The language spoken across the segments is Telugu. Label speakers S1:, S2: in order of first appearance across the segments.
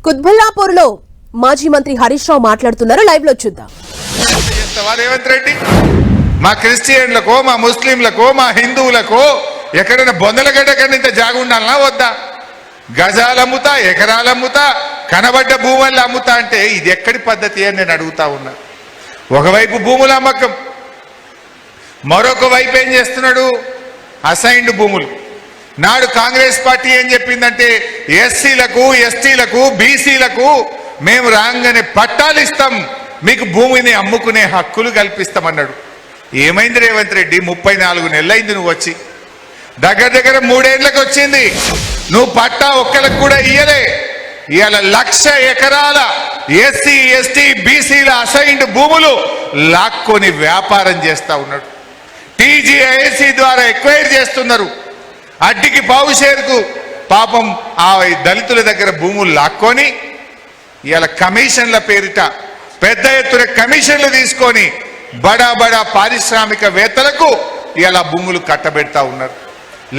S1: కుత్బుల్లాపూర్ లో మాజీ మంత్రి హరీష్ రావు మాట్లాడుతున్నారు. లైవ్ లో చూద్దాం.
S2: రేవంత్ రెడ్డి మా క్రిస్టియన్లకో మా ముస్లింలకో మా హిందువులకో ఎక్కడైనా బొందలగడ్డ కన్నా జాగుండాలనా వద్దా? గజాలు అమ్ముతా, ఎకరాలు అమ్ముతా, కనబడ్డ భూములు అమ్ముతా అంటే ఇది ఎక్కడి పద్ధతి అని నేను అడుగుతా ఉన్నా. ఒకవైపు భూముల అమ్మకం, మరొక వైపు ఏం చేస్తున్నాడు? అసైన్డ్ భూములు. నాడు కాంగ్రెస్ పార్టీ ఏం చెప్పిందంటే ఎస్సీలకు, ఎస్టీలకు, బీసీలకు మేము రాగానే పట్టాలు ఇస్తాం, మీకు భూమిని అమ్ముకునే హక్కులు కల్పిస్తామన్నాడు. ఏమైంది రేవంత్ రెడ్డి? 34 నెలలైంది నువ్వు వచ్చి, దగ్గర దగ్గర 3 ఏళ్ళకి వచ్చింది. నువ్వు పట్టా ఒక్కలకు కూడా ఇయ్యలే. ఇవాళ 1,00,000 ఎకరాల ఎస్సీ, ఎస్టీ, బీసీల అసైన్డ్ భూములు లాక్కొని వ్యాపారం చేస్తా ఉన్నాడు. టీజీఐఏసీ ద్వారా ఎక్వైర్ చేస్తున్నారు. అడ్డికి పావు షేరుకు పాపం ఆ దళితుల దగ్గర భూములు లాక్కొని ఇవాళ కమిషన్ల పేరిట పెద్ద ఎత్తున కమిషన్లు తీసుకొని బడా బడా పారిశ్రామికవేత్తలకు ఇలా భూములు కట్టబెడతా ఉన్నారు.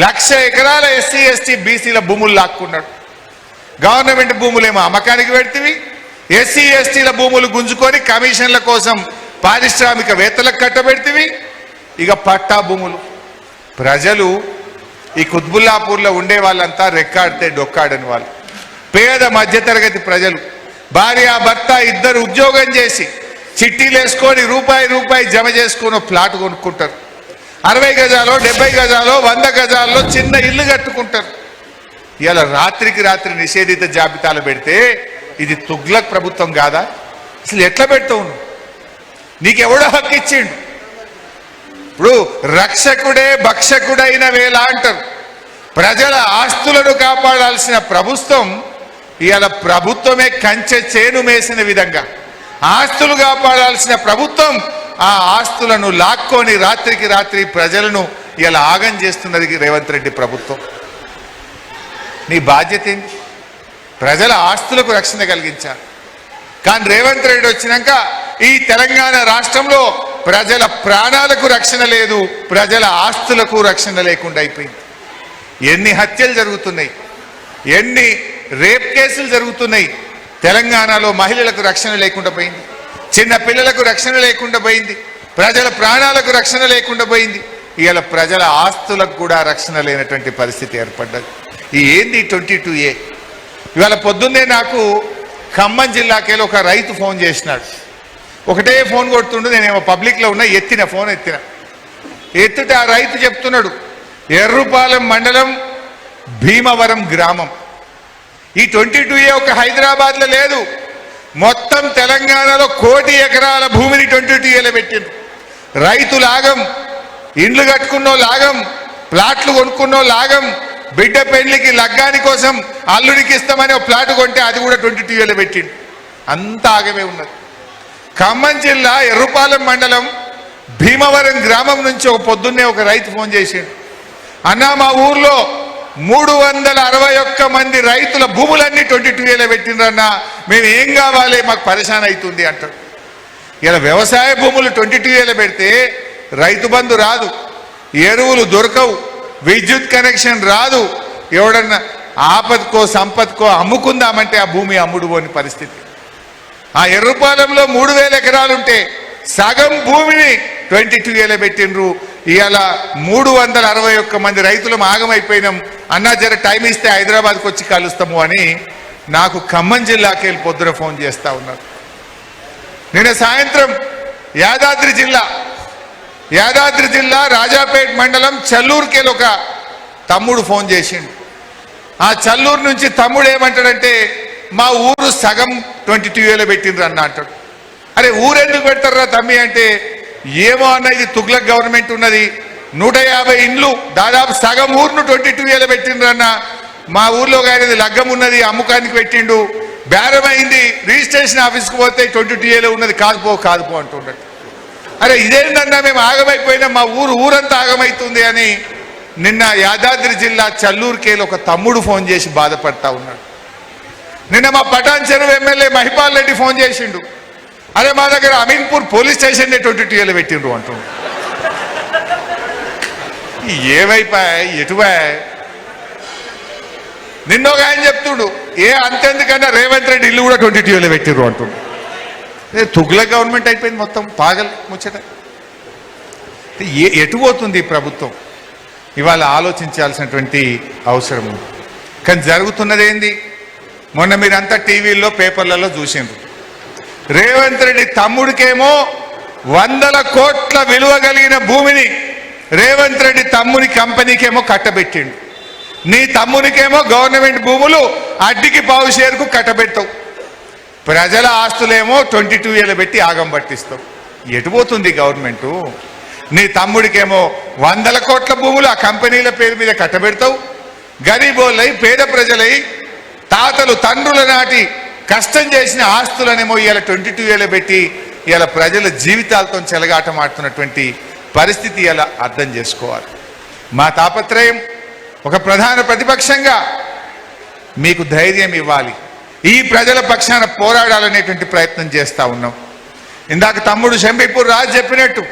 S2: 1,00,000 ఎకరాల ఎస్సీ, ఎస్టీ, బీసీల భూములు లాక్కున్నాడు. గవర్నమెంట్ భూములేమో అమ్మకానికి పెడితివి, ఎస్సీ, ఎస్టీల భూములు గుంజుకొని కమిషన్ల కోసం పారిశ్రామికవేత్తలకు కట్టబెడితివి. ఇక పట్టా భూములు. ప్రజలు ఈ కుత్బుల్లాపూర్లో ఉండే వాళ్ళంతా రెక్కాడితే డొక్కాడని వాళ్ళు, పేద మధ్యతరగతి ప్రజలు. భార్య భర్త ఇద్దరు ఉద్యోగం చేసి చిట్టీలు వేసుకొని రూపాయి జమ చేసుకొని ప్లాట్ కొనుక్కుంటారు. 60 గజాలో 70 గజాలో 100 గజాల్లో చిన్న ఇల్లు కట్టుకుంటారు. ఇలా రాత్రికి రాత్రి నిషేధిత జాబితాలు పెడితే ఇది తుగ్లక్ ప్రభుత్వం కాదా? అసలు ఎట్లా పెడతావు? నీకెవడో హక్కు ఇచ్చిండు? ఇప్పుడు రక్షకుడే భక్షకుడైన వేళ అంటారు. ప్రజల ఆస్తులను కాపాడాల్సిన ప్రభుత్వం ఇవాళ ప్రభుత్వమే కంచె చేను మేసిన విధంగా ఆస్తులు కాపాడాల్సిన ప్రభుత్వం ఆ ఆస్తులను లాక్కొని రాత్రికి రాత్రి ప్రజలను ఇలా ఆగం చేస్తున్నది రేవంత్ రెడ్డి ప్రభుత్వం. నీ బాధ్యత ఏంటి? ప్రజల ఆస్తులకు రక్షణ కలిగించాలి. కానీ రేవంత్ రెడ్డి వచ్చినాక ఈ తెలంగాణ రాష్ట్రంలో ప్రజల ప్రాణాలకు రక్షణ లేదు, ప్రజల ఆస్తులకు రక్షణ లేకుండా అయిపోయింది. ఎన్ని హత్యలు జరుగుతున్నాయి, ఎన్ని రేప్ కేసులు జరుగుతున్నాయి. తెలంగాణలో మహిళలకు రక్షణ లేకుండా పోయింది, చిన్న పిల్లలకు రక్షణ లేకుండా పోయింది, ప్రజల ప్రాణాలకు రక్షణ లేకుండా పోయింది. ఇవాళ ప్రజల ఆస్తులకు కూడా రక్షణ లేనటువంటి పరిస్థితి ఏర్పడ్డది. ఈ ఏంది 22A? ఇవాళ పొద్దున్నే నాకు ఖమ్మం జిల్లాకేలో ఒక రైతు ఫోన్ చేసినాడు. ఒకటే ఫోన్ కొడుతుండు. నేనేమో పబ్లిక్లో ఉన్నా, ఫోన్ ఎత్తితే ఆ రైతు చెప్తున్నాడు, ఎర్రుపాలెం మండలం భీమవరం గ్రామం. ఈ 22A ఒక హైదరాబాద్లో లేదు, మొత్తం తెలంగాణలో 1 కోటి ఎకరాల భూమిని 22Aలో పెట్టిండు. రైతు లాగం, ఇండ్లు కట్టుకున్నో లాగం, ప్లాట్లు కొనుక్కున్నో లాగం, బిడ్డ పెళ్లికి లగ్గాని కోసం అల్లుడికి ఇస్తామని ఒక ప్లాట్ కొంటే అది కూడా 22Aలో పెట్టిండు. అంతా ఆగమే ఉన్నది. ఖమ్మం జిల్లా ఎర్రుపాలెం మండలం భీమవరం గ్రామం నుంచి పొద్దున్నే ఒక రైతు ఫోన్ చేసిండు. అన్నా, మా ఊర్లో 361 మంది రైతుల భూములన్నీ 22Aలో పెట్టిండ్రన్నా, మేము ఏం కావాలి, మాకు పరేషాన్ అవుతుంది అంటారు. ఇలా వ్యవసాయ భూములు 22Aలో పెడితే రైతు బంధు రాదు, ఎరువులు దొరకవు, విద్యుత్ కనెక్షన్ రాదు. ఎవడన్నా ఆపదకో సంపదకో అమ్ముకుందామంటే ఆ భూమి అమ్ముడు పోని పరిస్థితి. ఆ ఎర్రుపాలెంలో 3,000 ఎకరాలుంటే సగం భూమిని 22Aలో పెట్టిండ్రు. ఇవాళ 361 మంది రైతులు ఆగమైపోయినాం. అన్నా, జర టైం ఇస్తే హైదరాబాద్కి వచ్చి కలుస్తాము అని నాకు ఖమ్మం జిల్లాకి వెళ్ళి పొద్దున ఫోన్ చేస్తూ ఉన్నారు. నిన్న సాయంత్రం యాదాద్రి జిల్లా రాజాపేట్ మండలం చల్లూరుకెళ్ళి ఒక తమ్ముడు ఫోన్ చేసిండు. ఆ చల్లూరు నుంచి తమ్ముడు ఏమంటాడంటే, మా ఊరు సగం 22Aలో పెట్టిండ్రు అన్న అంటాడు. అరే, ఊరెందుకు పెడతారా తమ్మి అంటే, ఏమో అన్న, ఇది తుగ్లక్ గవర్నమెంట్ ఉన్నది, 150 ఇండ్లు దాదాపు సగం ఊరును 22Aలో పెట్టిండ్రు అన్న. మా ఊర్లో కానీ లగ్గం ఉన్నది, అమ్ముకానికి పెట్టిండు, బేరమైంది, రిజిస్ట్రేషన్ ఆఫీస్కి పోతే 22Aలో ఉన్నది, కాదు పో అంటుండడు. అరే, ఇదేంటన్నా, మేము ఆగమైపోయినా, మా ఊరంతా ఆగమవుతుంది అని నిన్న యాదాద్రి జిల్లా చల్లూరుకేలో ఒక తమ్ముడు ఫోన్ చేసి బాధపడతా ఉన్నాడు. నిన్న మా పటాన్ చెరువు ఎమ్మెల్యే మహిపాల్ రెడ్డి ఫోన్ చేసిండు. అరే, మా దగ్గర అమీన్పూర్ పోలీస్ స్టేషన్ 22Aలో పెట్టిండ్రు అంటుండు. ఏవైపోయాయి, ఎటువా? నిన్నొక ఆయన చెప్తుడు, అంతెందుకన్నా రేవంత్ రెడ్డి ఇల్లు కూడా 22 పెట్టిర్రు అంటున్నారు. తుగ్ల గవర్నమెంట్ అయిపోయింది మొత్తం, పాగల్ ముచ్చట. ఎటు పోతుంది ఈ ప్రభుత్వం? ఇవాళ ఆలోచించాల్సినటువంటి అవసరం ఉంది. కానీ జరుగుతున్నది ఏంది? మొన్న మీరంతా టీవీల్లో పేపర్లలో చూసిండ్రు. రేవంత్ రెడ్డి తమ్ముడికేమో 100 కోట్ల విలువ కలిగిన భూమిని రేవంత్ రెడ్డి తమ్ముని కంపెనీకేమో కట్టబెట్టిండు. నీ తమ్మునికేమో గవర్నమెంట్ భూములు అడ్డికి పావు షేరుకు కట్టబెడతావు. ప్రజల ఆస్తులేమో 22 ఏళ్ళు పెట్టి ఆగం పట్టిస్తావు. ఎటు పోతుంది గవర్నమెంటు? నీ తమ్ముడికేమో 100 కోట్ల భూములు ఆ కంపెనీల పేరు మీద కట్టబెడతావు. గరీబోళ్ళై, పేద ప్రజలై, తాతలు తండ్రుల నాటి కష్టం చేసిన ఆస్తులనేమో ఇవాళ 22 ఏళ్ళు పెట్టి ఇవాళ ప్రజల జీవితాలతో చెలగాటమాడుతున్నటువంటి పరిస్థితి ఇలా అర్థం చేసుకోవాలి. మా తాపత్రయం ఒక ప్రధాన ప్రతిపక్షంగా మీకు ధైర్యం ఇవ్వాలి, ఈ ప్రజల పక్షాన పోరాడాలనేటువంటి ప్రయత్నం చేస్తూ ఉన్నాం. ఇందాక తమ్ముడు షంబీపూర్ రాజు చెప్పినట్టు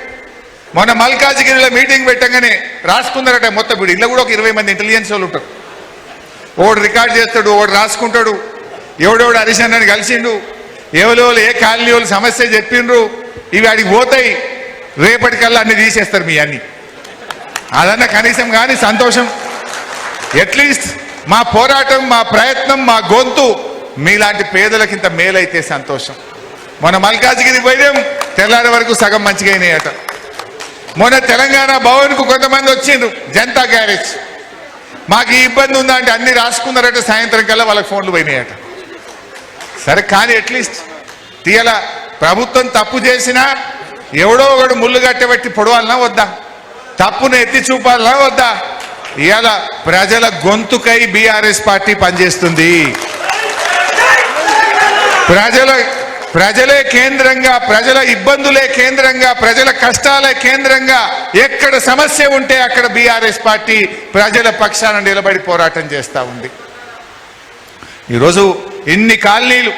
S2: మొన్న మల్కాజిగిరిలో మీటింగ్ పెట్టగానే రాసుకున్నారట మొత్తం. ఇప్పుడు ఇళ్ళ కూడా ఒక 20 మంది ఇంటెలిజెన్స్ వాళ్ళు ఉంటారు. ఓడు రికార్డ్ చేస్తాడు, ఓడు రాసుకుంటాడు, ఎవడెవడు హరిశన్నని కలిసిండు, ఎవరెవరు ఏ కాలనీ వాళ్ళు సమస్య చెప్పిండ్రు, ఇవి అడిగి పోతాయి. రేపటికల్లా అన్ని తీసేస్తారు మీ అన్ని. అదన్నా కనీసం కానీ సంతోషం. అట్లీస్ట్ మా పోరాటం, మా ప్రయత్నం, మా గొంతు మీలాంటి పేదలకింత మేలైతే సంతోషం. మొన్న మల్కాజ్గిరి పోయినాం, తెల్లారి వరకు సగం మంచిగా అయినాయట. మొన్న తెలంగాణ భవన్కు కొంతమంది వచ్చిండ్రు, జనతా గ్యారేజ్. మాకు ఈ ఇబ్బంది ఉందా అంటే అన్ని రాసుకున్నారట, సాయంత్రం కల్లా వాళ్ళకి ఫోన్లు పోయినాయట. సరే కానీ అట్లీస్ట్ తీయాల ప్రభుత్వం తప్పు చేసినా ఎవడో ఒకడు ముళ్ళు కట్టబెట్టి పొడవాలన్నా వద్దా? తప్పును ఎత్తి చూపాలన్నా వద్దా? ఇవాళ ప్రజల గొంతుకై బీఆర్ఎస్ పార్టీ పనిచేస్తుంది. ప్రజలే కేంద్రంగా, ప్రజల ఇబ్బందులే కేంద్రంగా, ప్రజల కష్టాలే కేంద్రంగా, ఎక్కడ సమస్య ఉంటే అక్కడ బీఆర్ఎస్ పార్టీ ప్రజల పక్షాన నిలబడి పోరాటం చేస్తూ ఉంది. ఈరోజు ఇన్ని కాలనీలు,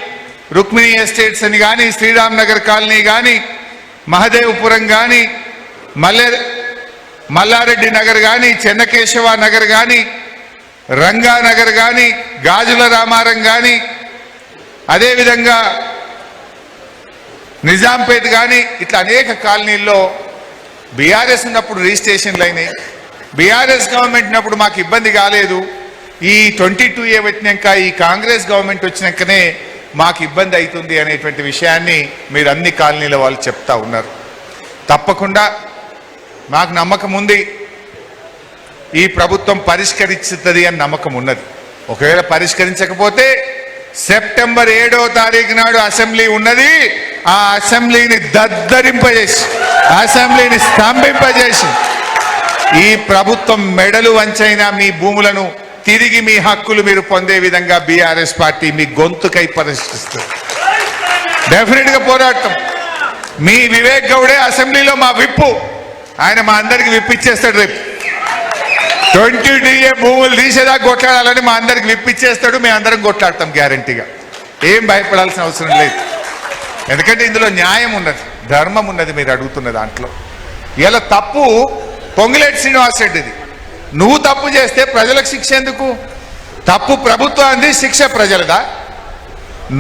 S2: రుక్మిణి ఎస్టేట్స్ అని కానీ, శ్రీరామ్ నగర్ కాలనీ కానీ, మహదేవపురం కానీ, మల్లారెడ్డి నగర్ కానీ, చెన్నకేశవ నగర్ కానీ, రంగానగర్ కానీ, గాజుల రామారం కానీ, అదేవిధంగా నిజాంపేట్ కానీ, ఇట్లా అనేక కాలనీల్లో బీఆర్ఎస్ ఉన్నప్పుడు రిజిస్ట్రేషన్లు అయినాయి. బీఆర్ఎస్ గవర్నమెంట్ ఉన్నప్పుడు మాకు ఇబ్బంది కాలేదు. ఈ 22A పెట్టినాక, ఈ కాంగ్రెస్ గవర్నమెంట్ వచ్చినాకనే మాకు ఇబ్బంది అవుతుంది అనేటువంటి విషయాన్ని మీరు అన్ని కాలనీల వాళ్ళు చెప్తా ఉన్నారు. తప్పకుండా మాకు నమ్మకం ఉంది, ఈ ప్రభుత్వం పరిష్కరిస్తుంది అని నమ్మకం ఉన్నది. ఒకవేళ పరిష్కరించకపోతే సెప్టెంబర్ 7వ తారీఖు నాడు అసెంబ్లీ ఉన్నది. ఆ అసెంబ్లీని దద్దరింపజేసి, అసెంబ్లీని స్తంభింపజేసి, ఈ ప్రభుత్వం మెడలు వంచైనా మీ భూములను తిరిగి మీ హక్కులు మీరు పొందే విధంగా బీఆర్ఎస్ పార్టీ మీ గొంతుకై పరిష్కరిస్తుంది. డెఫినెట్ గా పోరాటం. మీ వివేక్ గౌడే అసెంబ్లీలో మా విప్పు, ఆయన మా అందరికి విప్పిచ్చేస్తాడు. రేపు 22A భూములు తీసేదాకా కొట్లాడాలని మా అందరికి విప్పిచ్చేస్తాడు. మేము అందరం కొట్లాడతాం గ్యారంటీగా. ఏం భయపడాల్సిన అవసరం లేదు. ఎందుకంటే ఇందులో న్యాయం ఉన్నది, ధర్మం ఉన్నది. మీరు అడుగుతున్న దాంట్లో ఇలా తప్పు పొంగులేటి శ్రీనివాస్ రెడ్డిది. నువ్వు తప్పు చేస్తే ప్రజలకు శిక్ష ఎందుకు? తప్పు ప్రభుత్వానికి, శిక్ష ప్రజలదా?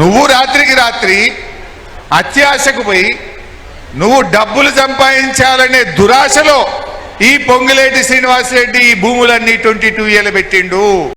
S2: నువ్వు రాత్రికి రాత్రి అత్యాశకు పోయి నువ్వు డబ్బులు సంపాదించాలనే దురాశలో ఈ పొంగులేటి శ్రీనివాస్ రెడ్డి ఈ భూములన్నీ 22 ఏళ్ళు పెట్టిండు.